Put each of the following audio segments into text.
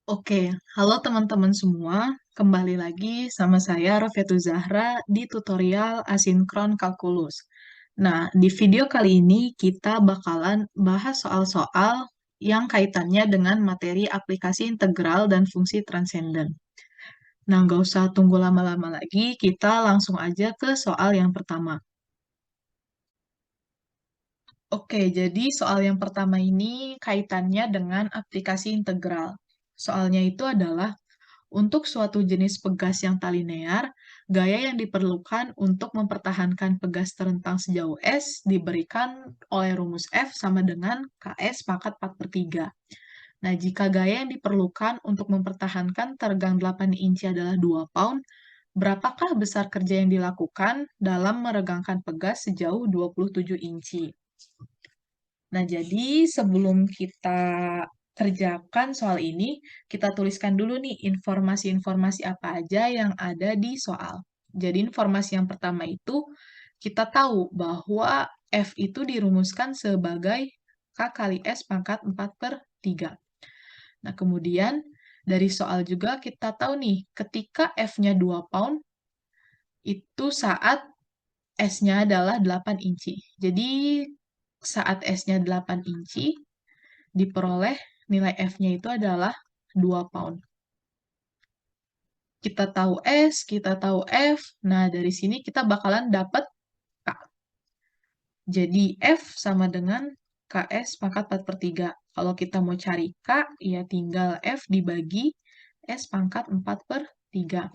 Oke, halo teman-teman semua. Kembali lagi sama saya Rofiatul Zahra di tutorial asinkron kalkulus. Nah, di video kali ini kita bakalan bahas soal-soal yang kaitannya dengan materi aplikasi integral dan fungsi transenden. Nah, nggak usah tunggu lama-lama lagi, kita langsung aja ke soal yang pertama. Oke, jadi soal yang pertama ini kaitannya dengan aplikasi integral. Soalnya itu adalah untuk suatu jenis pegas yang tak linear, gaya yang diperlukan untuk mempertahankan pegas terentang sejauh S diberikan oleh rumus F sama dengan KS pangkat 4 per 3. Nah, jika gaya yang diperlukan untuk mempertahankan tegang 8 inci adalah 2 pound, berapakah besar kerja yang dilakukan dalam meregangkan pegas sejauh 27 inci? Nah, jadi sebelum kita kerjakan soal ini, kita tuliskan dulu nih informasi-informasi apa aja yang ada di soal. Jadi informasi yang pertama itu, kita tahu bahwa F itu dirumuskan sebagai K kali S pangkat 4 per 3. Nah, kemudian dari soal juga kita tahu nih, ketika F-nya 2 pound, itu saat S-nya adalah 8 inci. Jadi saat S-nya 8 inci, diperoleh nilai F-nya itu adalah 2 pound. Kita tahu S, kita tahu F, nah dari sini kita bakalan dapat K. Jadi F sama dengan KS pangkat 4 per 3. Kalau kita mau cari K, ya tinggal F dibagi S pangkat 4 per 3.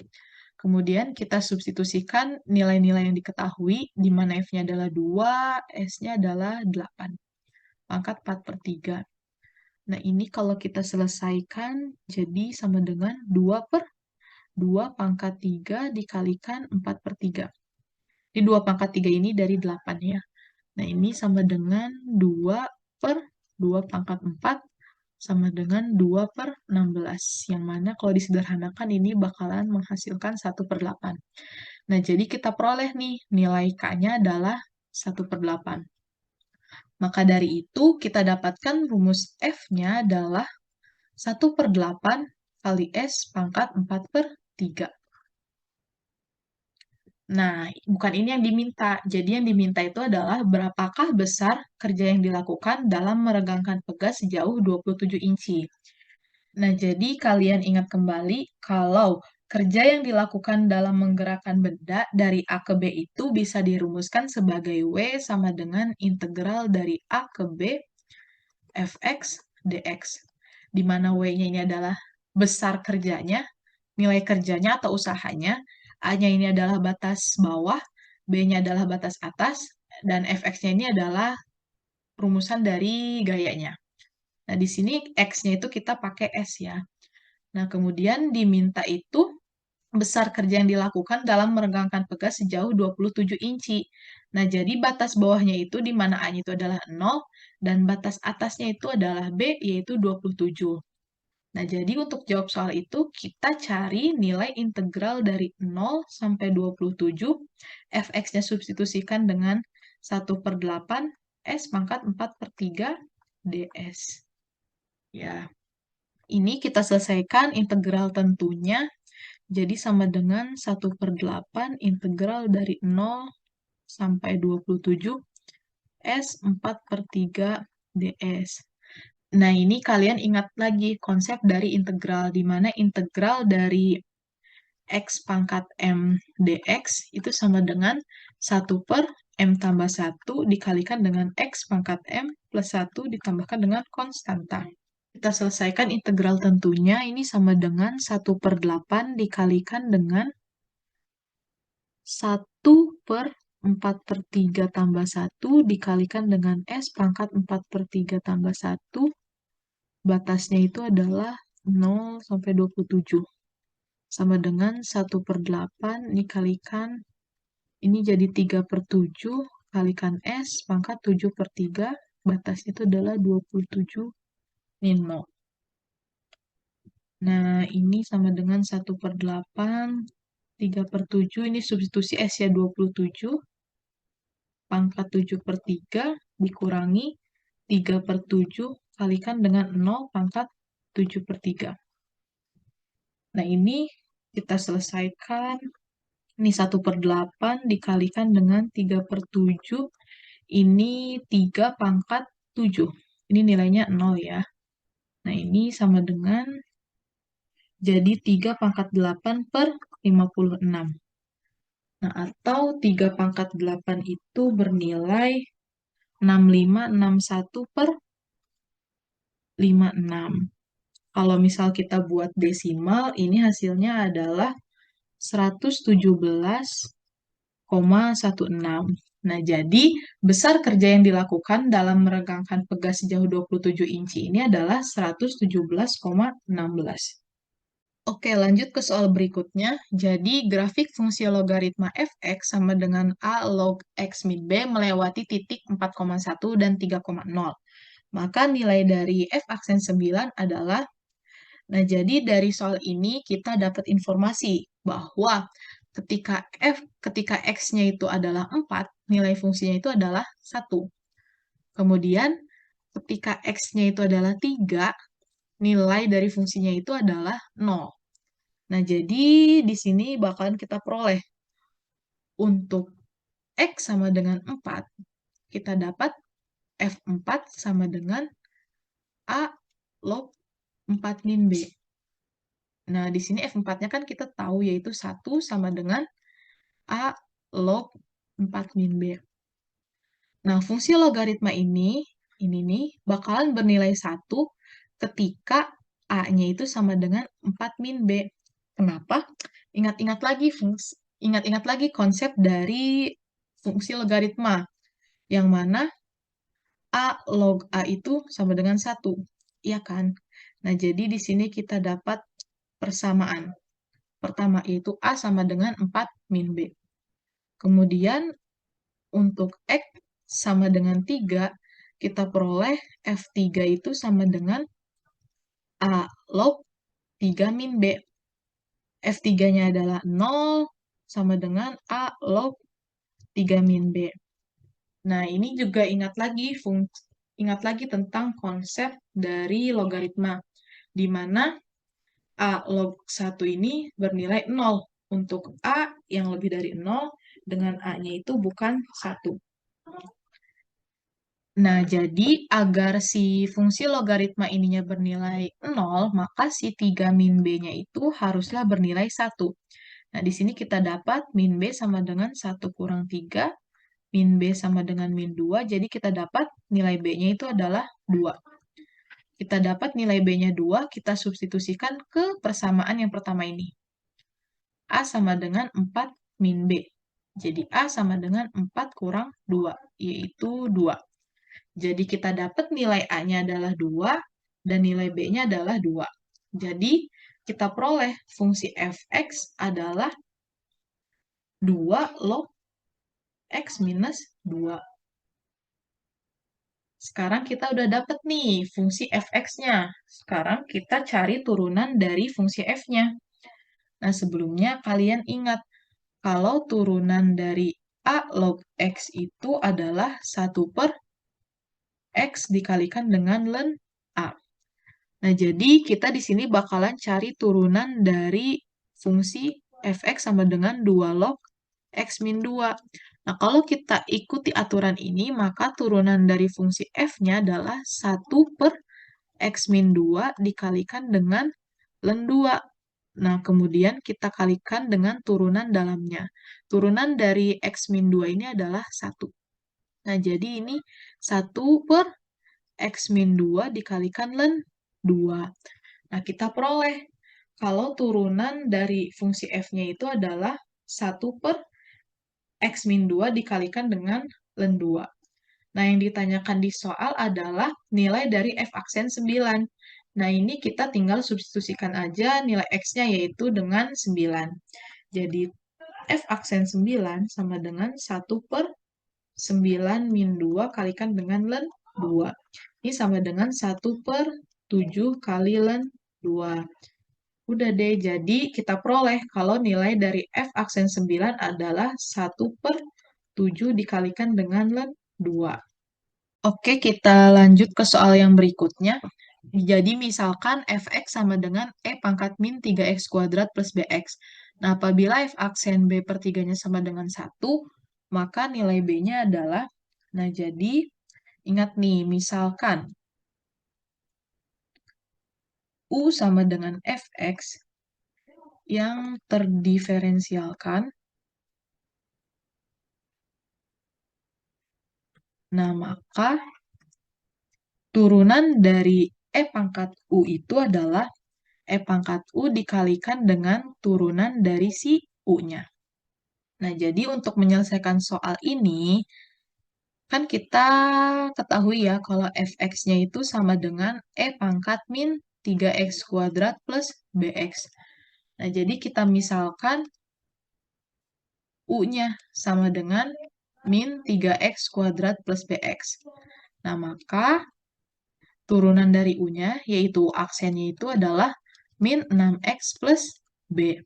Kemudian kita substitusikan nilai-nilai yang diketahui, di mana F-nya adalah 2, S-nya adalah 8. Pangkat 4 per 3. Nah, ini kalau kita selesaikan, jadi sama dengan 2 per 2 pangkat 3 dikalikan 4 per 3. Di 2 pangkat 3 ini dari 8 ya. Nah, ini sama dengan 2 per 2 pangkat 4 sama dengan 2 per 16. Yang mana kalau disederhanakan ini bakalan menghasilkan 1 per 8. Nah, jadi kita peroleh nih, nilai K-nya adalah 1 per 8. Maka dari itu, kita dapatkan rumus F-nya adalah 1 per 8 kali S pangkat 4 per 3. Nah, bukan ini yang diminta. Jadi yang diminta itu adalah berapakah besar kerja yang dilakukan dalam meregangkan pegas sejauh 27 inci. Nah, jadi kalian ingat kembali kalau kerja yang dilakukan dalam menggerakkan benda dari A ke B itu bisa dirumuskan sebagai W sama dengan integral dari A ke B Fx dx. Di mana W-nya ini adalah besar kerjanya, nilai kerjanya atau usahanya, A-nya ini adalah batas bawah, B-nya adalah batas atas, dan Fx-nya ini adalah rumusan dari gayanya. Nah, di sini X-nya itu kita pakai S ya. Nah, kemudian diminta itu besar kerja yang dilakukan dalam meregangkan pegas sejauh 27 inci. Nah, jadi batas bawahnya itu di mana A-nya itu adalah 0, dan batas atasnya itu adalah B, yaitu 27. Nah, jadi untuk jawab soal itu, kita cari nilai integral dari 0 sampai 27, fx-nya substitusikan dengan 1 per 8, S pangkat 4 per 3, ds. Ya, ini kita selesaikan integral tentunya, jadi sama dengan 1 per 8 integral dari 0 sampai 27, S 4 per 3, ds. Nah, ini kalian ingat lagi konsep dari integral, di mana integral dari X pangkat M dx itu sama dengan 1 per M tambah 1 dikalikan dengan X pangkat M plus 1 ditambahkan dengan konstanta. Kita selesaikan integral tentunya, ini sama dengan 1 per 8 dikalikan dengan 1 per 4 per 3 tambah 1 dikalikan dengan S pangkat 4 per 3 tambah 1. Batasnya itu adalah 0 sampai 27. Sama dengan 1 per 8 dikalikan, ini jadi 3 per 7, kalikan S, pangkat 7 per 3, batasnya itu adalah 27, ini 0. Nah, ini sama dengan 1 per 8, 3 per 7, ini substitusi S ya 27, pangkat 7 per 3, dikurangi 3 per 7, kalikan dengan 0, pangkat 7 per 3. Nah, ini kita selesaikan. Ini 1/8 dikalikan dengan 3/7. Ini 3 pangkat 7. Ini nilainya 0 ya. Nah, ini sama dengan jadi 3 pangkat 8 per 56. Nah, atau 3 pangkat 8 itu bernilai 6561 per 56. Kalau misal kita buat desimal, ini hasilnya adalah 117,16. Nah, jadi besar kerja yang dilakukan dalam meregangkan pegas sejauh 27 inci ini adalah 117,16. Oke, lanjut ke soal berikutnya. Jadi, grafik fungsi logaritma f(x) sama dengan a log x min b melewati titik 4,1 dan 3,0. Maka nilai dari f aksen 9 adalah, nah jadi dari soal ini kita dapat informasi bahwa ketika x-nya itu adalah 4, nilai fungsinya itu adalah 1. Kemudian, ketika x-nya itu adalah 3, nilai dari fungsinya itu adalah 0. Nah, jadi di sini bakalan kita peroleh untuk X sama dengan 4, kita dapat F4 sama dengan A log 4 min B. Nah, di sini F4-nya kan kita tahu yaitu 1 sama dengan A log 4 min B. Nah, fungsi logaritma ini nih, bakalan bernilai 1 ketika A-nya itu sama dengan 4 min B. Kenapa? Ingat-ingat lagi konsep dari fungsi logaritma, yang mana A log A itu sama dengan 1. Iya kan? Nah, jadi di sini kita dapat persamaan. Pertama yaitu A sama dengan 4 min B. Kemudian untuk X sama dengan 3, kita peroleh F3 itu sama dengan A log 3 min B. F3-nya adalah 0 sama dengan A log 3 min B. Nah, ini juga ingat lagi tentang konsep dari logaritma, di mana A log 1 ini bernilai 0 untuk A yang lebih dari 0 dengan A-nya itu bukan 1. Nah, jadi agar si fungsi logaritma ininya bernilai 0, maka si 3 min B-nya itu haruslah bernilai 1. Nah, di sini kita dapat min B sama dengan 1 kurang 3, min B sama dengan min 2, jadi kita dapat nilai B-nya itu adalah 2. Kita dapat nilai B-nya 2, kita substitusikan ke persamaan yang pertama ini. A sama dengan 4 min B. Jadi A sama dengan 4 kurang 2, yaitu 2. Jadi kita dapat nilai A-nya adalah 2, dan nilai B-nya adalah 2. Jadi kita peroleh fungsi f(x) adalah 2 log x minus 2. Sekarang kita udah dapat nih fungsi f(x)-nya. Sekarang kita cari turunan dari fungsi f-nya. Nah, sebelumnya kalian ingat, kalau turunan dari A log x itu adalah 1 per x dikalikan dengan ln A. Nah, jadi kita di sini bakalan cari turunan dari fungsi f(x) sama dengan 2 log x min 2. Nah, kalau kita ikuti aturan ini, maka turunan dari fungsi f-nya adalah 1 per x min 2 dikalikan dengan ln 2. Nah, kemudian kita kalikan dengan turunan dalamnya. Turunan dari x min 2 ini adalah 1. Nah, jadi ini 1 per x min 2 dikalikan ln 2. Nah, kita peroleh kalau turunan dari fungsi f-nya itu adalah 1 per x min 2 dikalikan dengan ln 2. Nah, yang ditanyakan di soal adalah nilai dari f aksen 9. Nah, ini kita tinggal substitusikan aja nilai x-nya yaitu dengan 9. Jadi, f aksen 9 sama dengan 1 per 9 min 2 kalikan dengan ln 2. Ini sama dengan 1 per 7 kali ln 2. Udah deh, jadi kita peroleh kalau nilai dari f aksen 9 adalah 1 per 7 dikalikan dengan ln 2. Oke, kita lanjut ke soal yang berikutnya. Jadi misalkan fx sama dengan e pangkat min 3x kuadrat plus bx. Nah, apabila f aksen b per 3-nya sama dengan 1, maka nilai b-nya adalah, nah jadi ingat nih, misalkan u sama dengan fx yang terdiferensialkan, nah maka turunan dari e pangkat u itu adalah e pangkat u dikalikan dengan turunan dari si u-nya. Nah, jadi untuk menyelesaikan soal ini, kan kita ketahui ya kalau fx-nya itu sama dengan e pangkat min 3x kuadrat plus bx. Nah, jadi kita misalkan u-nya sama dengan min 3x kuadrat plus bx. Nah, maka turunan dari u-nya, yaitu aksennya itu adalah min 6x plus b.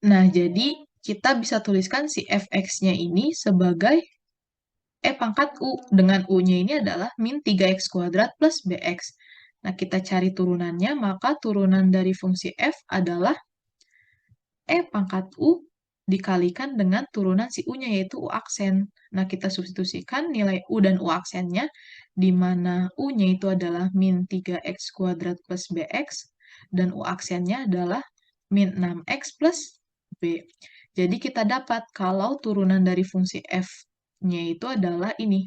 Nah, jadi kita bisa tuliskan si fx-nya ini sebagai pangkat u. Dengan u-nya ini adalah min 3x kuadrat plus bx. Nah, kita cari turunannya, maka turunan dari fungsi f adalah pangkat u dikalikan dengan turunan si u-nya, yaitu u aksen. Nah, kita substitusikan nilai u dan u aksennya, di mana u-nya itu adalah min 3x kuadrat plus bx, dan u aksennya adalah min 6x plus b. Jadi kita dapat kalau turunan dari fungsi f-nya itu adalah ini,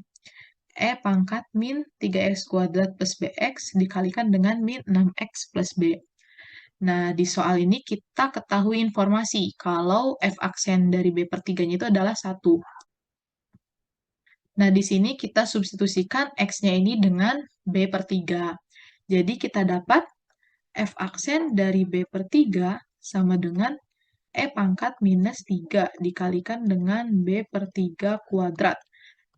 e pangkat min 3x kuadrat plus bx dikalikan dengan min 6x plus b. Nah, di soal ini kita ketahui informasi kalau f aksen dari b per 3-nya itu adalah 1. Nah, di sini kita substitusikan x-nya ini dengan b per 3. Jadi kita dapat f aksen dari b per 3 sama dengan e pangkat minus 3 dikalikan dengan b per 3 kuadrat.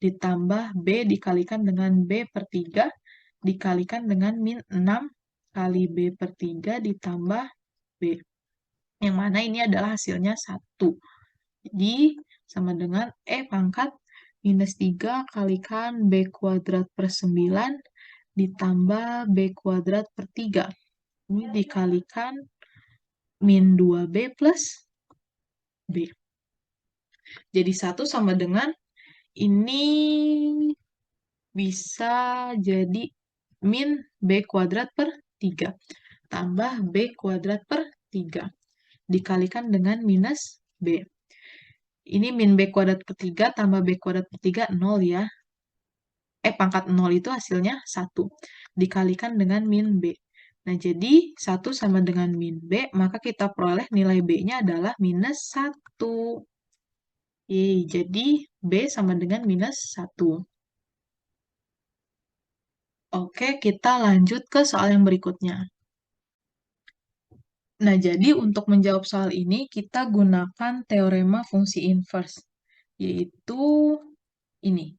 Ditambah b dikalikan dengan b per 3 dikalikan dengan min 6 kali b per 3 ditambah b. Yang mana ini adalah hasilnya 1. Jadi, sama dengan E pangkat minus 3 kalikan B kuadrat per 9 ditambah B kuadrat per 3. Ini dikalikan min 2B plus B. Jadi 1 sama dengan ini bisa jadi min B kuadrat per 3 tambah B kuadrat per 3 dikalikan dengan minus B. Ini min B kuadrat per 3 tambah B kuadrat per 3, 0 ya. Pangkat 0 itu hasilnya 1. Dikalikan dengan min B. Nah, jadi 1 sama dengan min B, maka kita peroleh nilai B-nya adalah minus 1. Yeay, jadi B sama dengan minus 1. Oke, kita lanjut ke soal yang berikutnya. Nah, jadi untuk menjawab soal ini, kita gunakan teorema fungsi inverse, yaitu ini.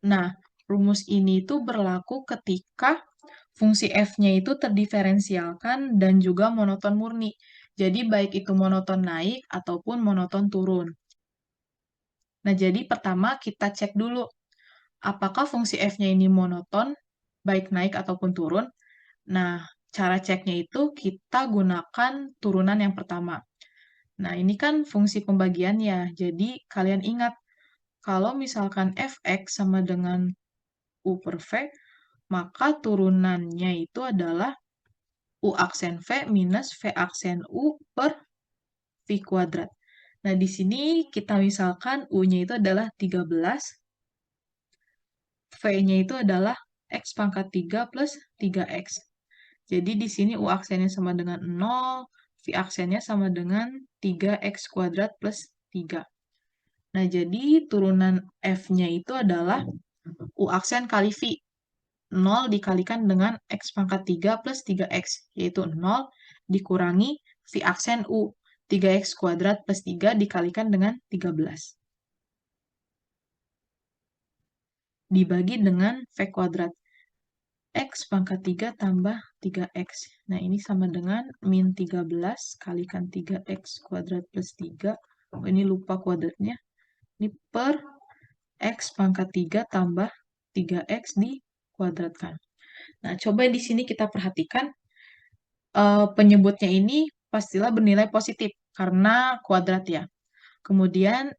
Nah, rumus ini itu berlaku ketika fungsi f-nya itu terdiferensialkan dan juga monoton murni. Jadi, baik itu monoton naik ataupun monoton turun. Nah, jadi pertama kita cek dulu, apakah fungsi f-nya ini monoton, baik naik ataupun turun. Nah, cara ceknya itu kita gunakan turunan yang pertama. Nah, ini kan fungsi pembagiannya. Jadi, kalian ingat, kalau misalkan fx sama dengan u per v, maka turunannya itu adalah u aksen v minus v aksen u per v kuadrat. Nah, di sini kita misalkan u-nya itu adalah 13, v-nya itu adalah x pangkat 3 plus 3x. Jadi di sini u aksennya sama dengan 0, v aksennya sama dengan 3x kuadrat plus 3. Nah, jadi turunan f-nya itu adalah u aksen kali v. 0 dikalikan dengan x pangkat 3 plus 3x, yaitu 0 dikurangi v aksen u, 3x kuadrat plus 3 dikalikan dengan 13. Dibagi dengan v kuadrat. X pangkat 3 tambah 3x. Nah, ini sama dengan min 13 kalikan 3x kuadrat plus 3. Oh, ini lupa kuadratnya. Ini per X pangkat 3 tambah 3X dikuadratkan. Nah, coba di sini kita perhatikan penyebutnya ini pastilah bernilai positif karena kuadrat ya. Kemudian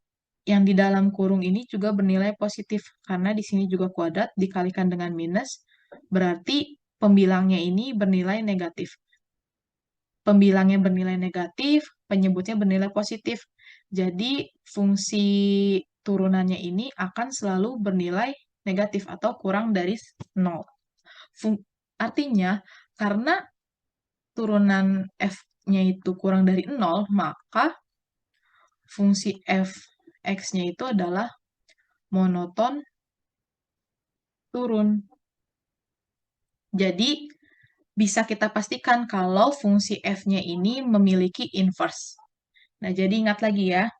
yang di dalam kurung ini juga bernilai positif karena di sini juga kuadrat dikalikan dengan minus, berarti pembilangnya ini bernilai negatif. Pembilangnya bernilai negatif, penyebutnya bernilai positif. Jadi fungsi turunannya ini akan selalu bernilai negatif atau kurang dari 0. Artinya, karena turunan f-nya itu kurang dari 0, maka fungsi f(x)-nya itu adalah monoton turun. Jadi, bisa kita pastikan kalau fungsi f-nya ini memiliki inverse. Nah, jadi ingat lagi ya,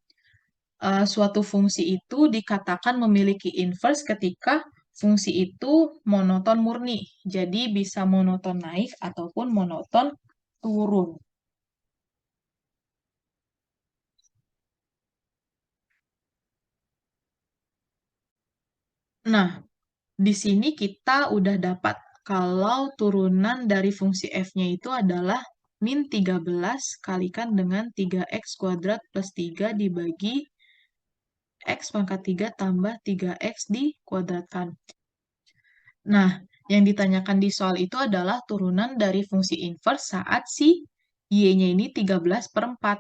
suatu fungsi itu dikatakan memiliki inverse ketika fungsi itu monoton murni. Jadi, bisa monoton naik ataupun monoton turun. Nah, di sini kita udah dapat kalau turunan dari fungsi f-nya itu adalah min 13 kalikan dengan 3x kuadrat plus 3 dibagi x pangkat 3 tambah 3x dikuadratkan. Nah, yang ditanyakan di soal itu adalah turunan dari fungsi inverse saat si y-nya ini 13/4.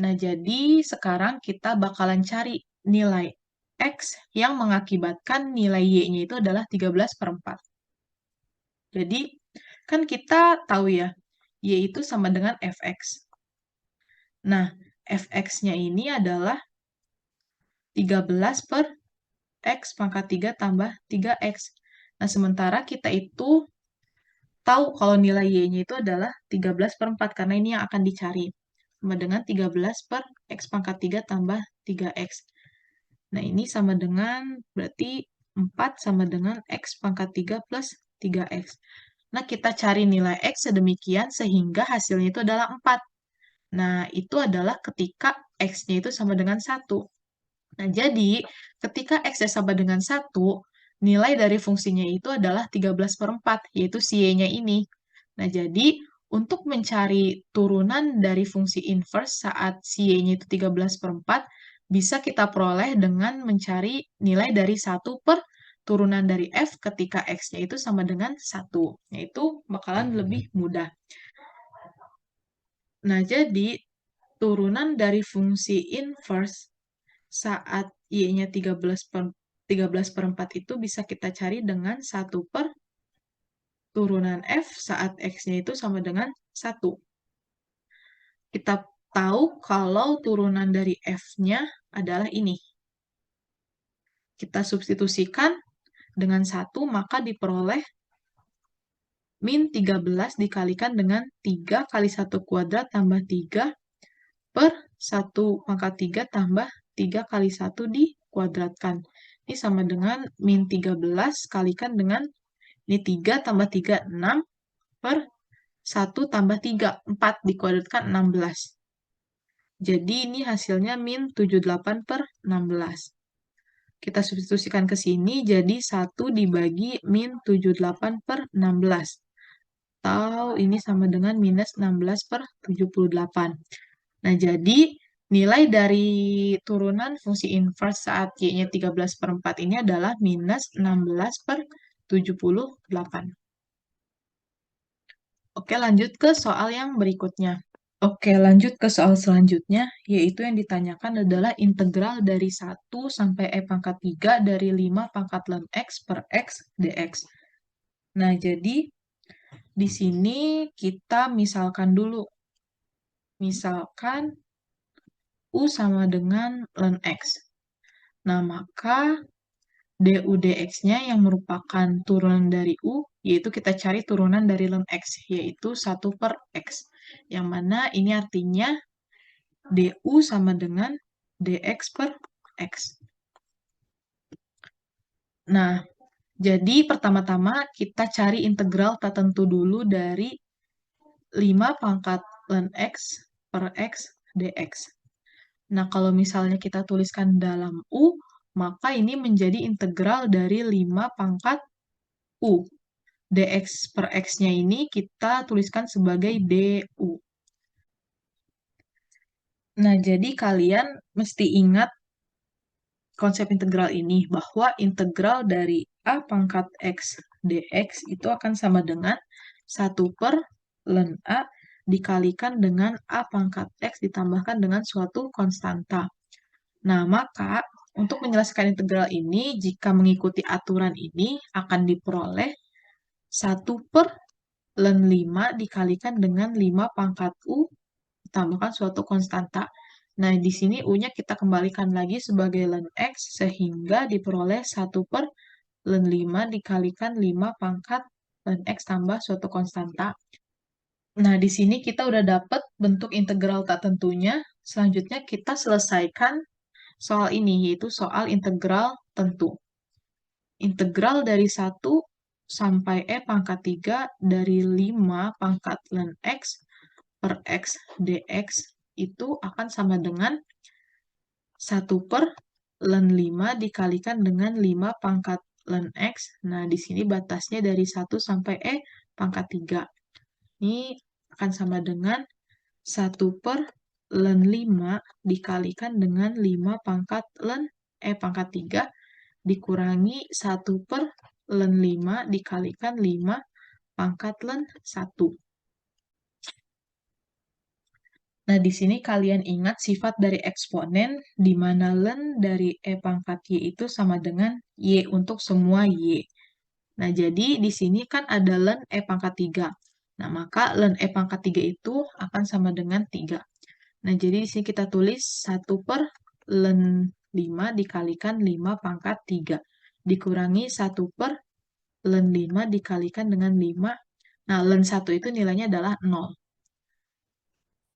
Nah, jadi sekarang kita bakalan cari nilai x yang mengakibatkan nilai y-nya itu adalah 13/4. Jadi, kan kita tahu ya, y itu sama dengan fx. Nah, fx-nya ini adalah 13 per x pangkat 3 tambah 3x. Nah, sementara kita itu tahu kalau nilai y-nya itu adalah 13/4, karena ini yang akan dicari. Sama dengan 13 per x pangkat 3 tambah 3x. Nah, ini sama dengan, berarti 4 sama dengan x pangkat 3 plus 3x. Nah, kita cari nilai x sedemikian sehingga hasilnya itu adalah 4. Nah, itu adalah ketika x-nya itu sama dengan 1. Nah, jadi ketika x sama dengan 1, nilai dari fungsinya itu adalah 13/4, yaitu si y-nya ini. Nah, jadi untuk mencari turunan dari fungsi inverse saat si y-nya itu 13/4, bisa kita peroleh dengan mencari nilai dari 1 per turunan dari f ketika x-nya itu sama dengan 1. Yaitu bakalan lebih mudah. Nah, jadi turunan dari fungsi inverse saat y-nya 13/4 itu bisa kita cari dengan 1 per turunan f saat x-nya itu sama dengan 1. Kita tahu kalau turunan dari f-nya adalah ini. Kita substitusikan dengan 1, maka diperoleh min 13 dikalikan dengan 3 kali 1 kuadrat tambah 3 per 1 pangkat 3 tambah 3 kali 1 dikuadratkan. Ini sama dengan min 13 kalikan dengan ini 3 tambah 3, 6 per 1 tambah 3, 4 dikuadratkan 16. Jadi ini hasilnya min 78/16. Kita substitusikan ke sini, jadi 1 dibagi min 78/16. Atau ini sama dengan minus 16/78. Nah, jadi nilai dari turunan fungsi inverse saat y-nya 13/4 ini adalah minus 16/78. Oke, lanjut ke soal yang berikutnya. Oke, lanjut ke soal selanjutnya, yaitu yang ditanyakan adalah integral dari 1 sampai e pangkat 3 dari 5 pangkat ln x per x dx. Nah, jadi di sini kita misalkan dulu. Misalkan U sama dengan ln x. Nah, maka du dx-nya yang merupakan turunan dari U, yaitu kita cari turunan dari ln x, yaitu 1 per x. Yang mana ini artinya du sama dengan dx per x. Nah, jadi pertama-tama kita cari integral tertentu dulu dari 5 pangkat ln x per x dx. Nah, kalau misalnya kita tuliskan dalam U, maka ini menjadi integral dari 5 pangkat U. dx per x-nya ini kita tuliskan sebagai du. Nah, jadi kalian mesti ingat konsep integral ini, bahwa integral dari a pangkat x dx itu akan sama dengan 1 per ln a dikalikan dengan a pangkat x ditambahkan dengan suatu konstanta. Nah, maka untuk menjelaskan integral ini, jika mengikuti aturan ini, akan diperoleh 1 per ln 5 dikalikan dengan 5 pangkat U ditambahkan suatu konstanta. Nah, di sini U-nya kita kembalikan lagi sebagai ln X, sehingga diperoleh 1 per ln 5 dikalikan 5 pangkat ln X tambah suatu konstanta. Nah, di sini kita udah dapat bentuk integral tak tentunya. Selanjutnya kita selesaikan soal ini, yaitu soal integral tentu. Integral dari 1 sampai E pangkat 3 dari 5 pangkat ln X per X dx itu akan sama dengan 1 per ln 5 dikalikan dengan 5 pangkat ln X. Nah, di sini batasnya dari 1 sampai E pangkat 3. Ini akan sama dengan 1 per ln 5 dikalikan dengan 5 pangkat ln E pangkat 3 dikurangi 1 per ln 5 dikalikan 5 pangkat ln 1. Nah, di sini kalian ingat sifat dari eksponen, di mana ln dari E pangkat Y itu sama dengan Y untuk semua Y. Nah, jadi di sini kan ada ln E pangkat 3. Nah, maka ln E pangkat 3 itu akan sama dengan 3. Nah, jadi di sini kita tulis 1 per ln 5 dikalikan 5 pangkat 3. Dikurangi 1 per ln 5 dikalikan dengan 5. Nah, ln 1 itu nilainya adalah 0.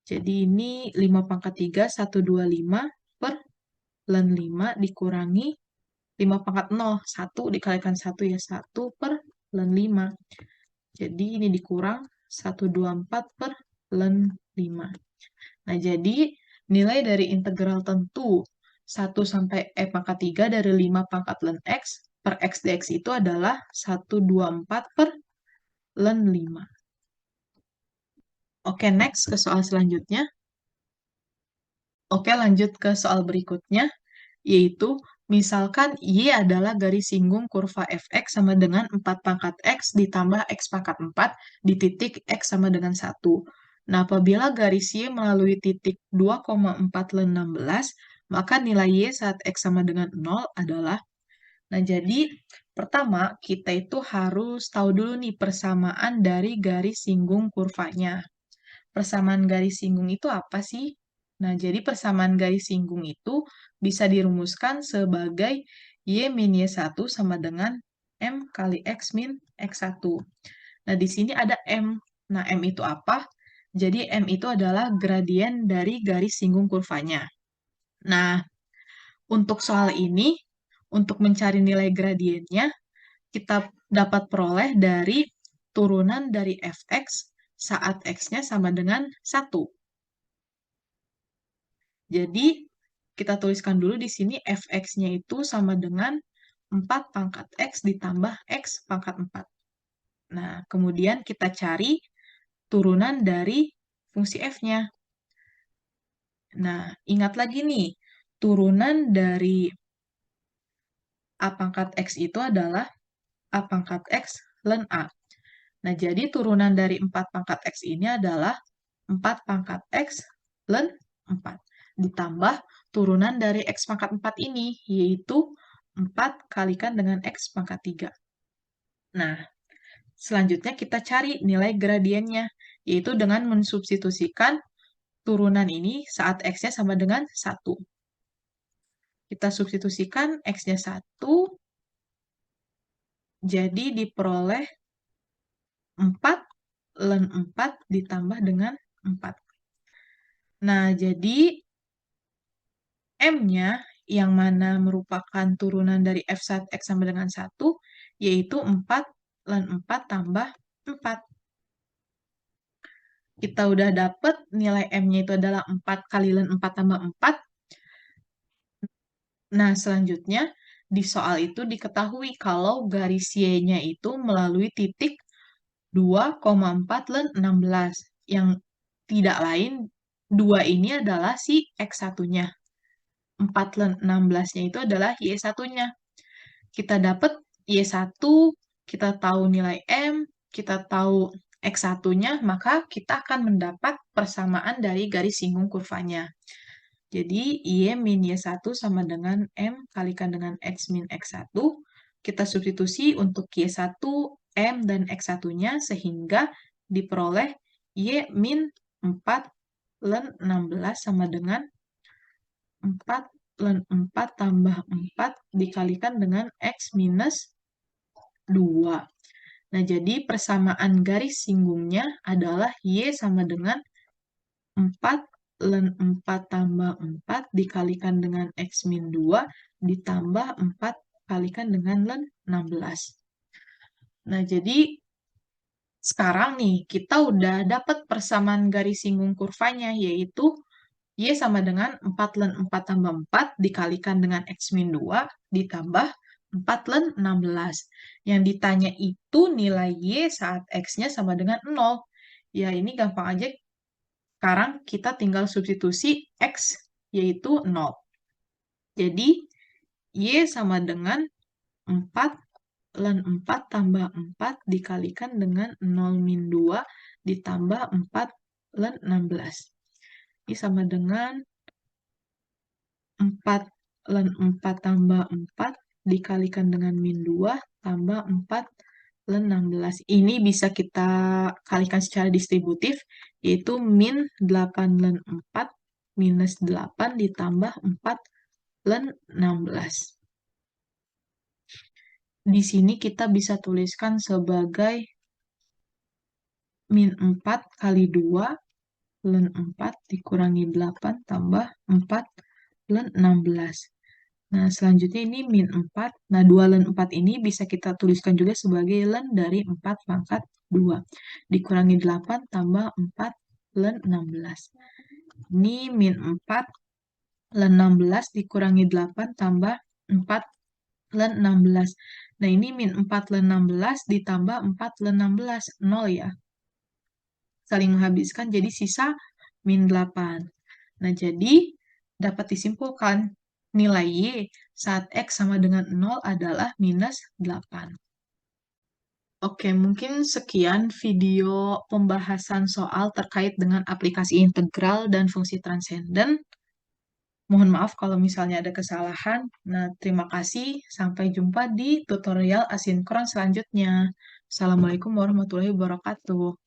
Jadi ini 5 pangkat 3, 125 per ln 5 dikurangi 5 pangkat 0, 1 dikalikan 1 ya, 1 per ln 5. Jadi ini dikurang 124 per ln 5. Nah, jadi nilai dari integral tentu 1 sampai E pangkat 3 dari 5 pangkat ln X per X dx itu adalah 124 per ln 5. Oke, next ke soal selanjutnya. Oke, lanjut ke soal berikutnya, yaitu misalkan Y adalah garis singgung kurva fx sama dengan 4 pangkat x ditambah x pangkat 4 di titik x sama dengan 1. Nah, apabila garis Y melalui titik 2,4 ln 16, maka nilai Y saat x sama dengan 0 adalah. Nah, jadi pertama kita itu harus tahu dulu nih persamaan dari garis singgung kurvanya. Persamaan garis singgung itu apa sih? Nah, jadi persamaan garis singgung itu bisa dirumuskan sebagai Y min Y1 sama dengan M kali X min X1. Nah, di sini ada M. Nah, M itu apa? Jadi, M itu adalah gradien dari garis singgung kurvanya. Nah, untuk soal ini, untuk mencari nilai gradiennya, kita dapat peroleh dari turunan dari fx saat x-nya sama dengan 1. Jadi, kita tuliskan dulu di sini fx-nya itu sama dengan 4 pangkat x ditambah x pangkat 4. Nah, kemudian kita cari turunan dari fungsi f-nya. Nah, ingat lagi nih, turunan dari a pangkat x itu adalah a pangkat x ln a. Nah, jadi turunan dari 4 pangkat x ini adalah 4 pangkat x ln 4. Ditambah turunan dari x pangkat 4 ini, yaitu 4 kalikan dengan x pangkat 3. Nah, selanjutnya kita cari nilai gradiennya, yaitu dengan mensubstitusikan turunan ini saat x-nya sama dengan 1. Kita substitusikan x-nya 1, jadi diperoleh 4 ln 4 ditambah dengan 4. Nah, jadi M-nya yang mana merupakan turunan dari f saat x sama dengan 1, yaitu 4 ln 4 tambah 4. Kita udah dapet nilai M-nya itu adalah 4 kali ln 4 tambah 4. Nah, selanjutnya di soal itu diketahui kalau garis Y-nya itu melalui titik 2,4 len 16. Yang tidak lain, 2 ini adalah si X1-nya. 4 len 16-nya itu adalah Y1-nya. Kita dapat Y1, kita tahu nilai M, kita tahu X1-nya, maka kita akan mendapat persamaan dari garis singgung kurvanya. Jadi, Y min Y1 sama dengan M kalikan dengan X min X1. Kita substitusi untuk Y1, M, dan X1-nya sehingga diperoleh Y min 4 len 16 sama dengan 4 len 4 tambah 4 dikalikan dengan X minus 2. Nah, jadi persamaan garis singgungnya adalah Y sama dengan 4 len 4 tambah 4 dikalikan dengan X min 2 ditambah 4 kalikan dengan len 16. Nah, jadi sekarang nih kita udah dapat persamaan garis singgung kurvanya, yaitu Y sama dengan 4 len 4 tambah 4 dikalikan dengan X min 2 ditambah 4 len 16. Yang ditanya itu nilai Y saat X-nya sama dengan 0. Ya, ini gampang aja. Sekarang kita tinggal substitusi X, yaitu 0. Jadi, Y sama dengan 4 len 4 tambah 4 dikalikan dengan 0 min 2 ditambah 4 len 16. Ini sama dengan 4 len 4 tambah 4 dikalikan dengan min 2 tambah 4 len 16. Ini bisa kita kalikan secara distributif, yaitu min 8 len 4 minus 8 ditambah 4 len 16. Di sini kita bisa tuliskan sebagai min 4 kali 2 len 4 dikurangi 8 tambah 4 len 16. Nah, selanjutnya ini min 4. Nah, 2 len 4 ini bisa kita tuliskan juga sebagai len dari 4 pangkat 2. Dikurangi 8 tambah 4 len 16. Ini min 4 len 16 dikurangi 8 tambah 4 len 16. Nah, ini min 4 len 16 ditambah 4 len 16. 0 ya. Saling menghabiskan, jadi sisa min 8. Nah, jadi dapat disimpulkan nilai Y saat X sama dengan 0 adalah minus 8. Oke, mungkin sekian video pembahasan soal terkait dengan aplikasi integral dan fungsi transenden. Mohon maaf kalau misalnya ada kesalahan. Nah, terima kasih. Sampai jumpa di tutorial asinkron selanjutnya. Assalamualaikum warahmatullahi wabarakatuh.